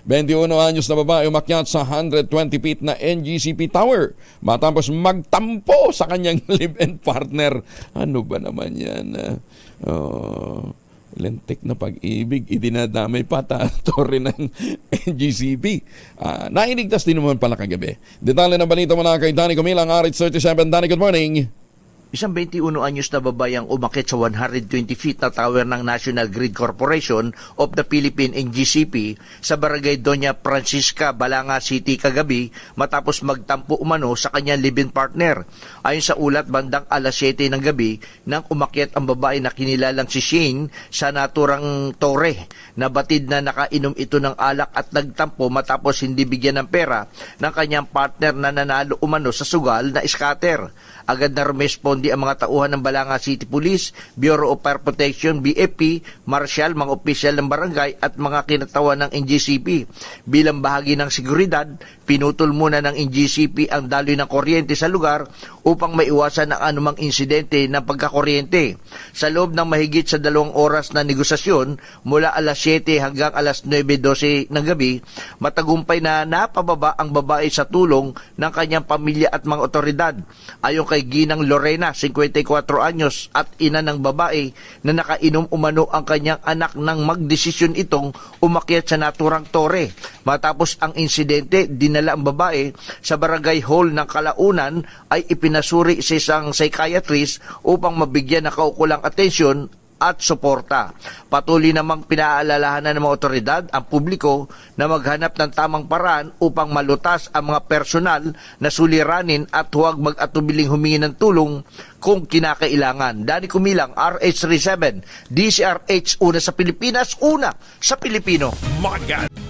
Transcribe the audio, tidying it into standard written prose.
21 anyos na babae umakyat sa 120 feet na NGCP Tower matapos magtampo sa kanyang live-in partner. Ano ba naman yan? Lentik na pag-ibig, idinadamay pa torre ng NGCP. Nailigtas din naman pala kagabi. Detalye ng balita mula kay Danny Cumilang, RH37. Danny, good morning. Isang 21 anyos na babayang umakit sa 120 feet na tower ng National Grid Corporation of the Philippines NGCP sa barangay Doña Francisca, Balanga City kagabi matapos magtampo umano sa kanyang live-in partner. Ayon sa ulat, bandang alas 7 ng gabi nang umakyat ang babae na kinilalang si Shane sa naturang tore. Nabatid na nakainom ito ng alak at nagtampo matapos hindi bigyan ng pera ng kanyang partner na nanalo umano sa sugal na scatter. Agad na rumesponde ang mga tauhan ng Balanga City Police, Bureau of Fire Protection, BFP, Marshal, mga opisyal ng barangay at mga kinatawan ng NGCP. Bilang bahagi ng seguridad, pinutol muna ng NGCP ang daloy ng kuryente sa lugar upang maiwasan ang anumang insidente ng pagkakuryente. Sa loob ng mahigit sa 2 oras na negosasyon, mula alas 7 hanggang alas 9:12 ng gabi, matagumpay na napababa ang babae sa tulong ng kanyang pamilya at mga otoridad. Ayon kay Ginang Lorena, 54 anyos at ina ng babae na nakainom umano ang kanyang anak nang magdesisyon itong umakyat sa naturang tore. Matapos ang insidente, dinala ang babae sa barangay hall ng Kalaunan ay ipinasuri sa isang psychiatrist upang mabigyan ng kaukulang atensyon at suporta. Patuloy namang pinaalalahanan ng mga otoridad ang publiko na maghanap ng tamang paraan upang malutas ang mga personal na suliranin at huwag mag-atubiling humingi ng tulong kung kinakailangan. Danny Cumilang, RH37, DCRH, una sa Pilipinas, una sa Pilipino. My God!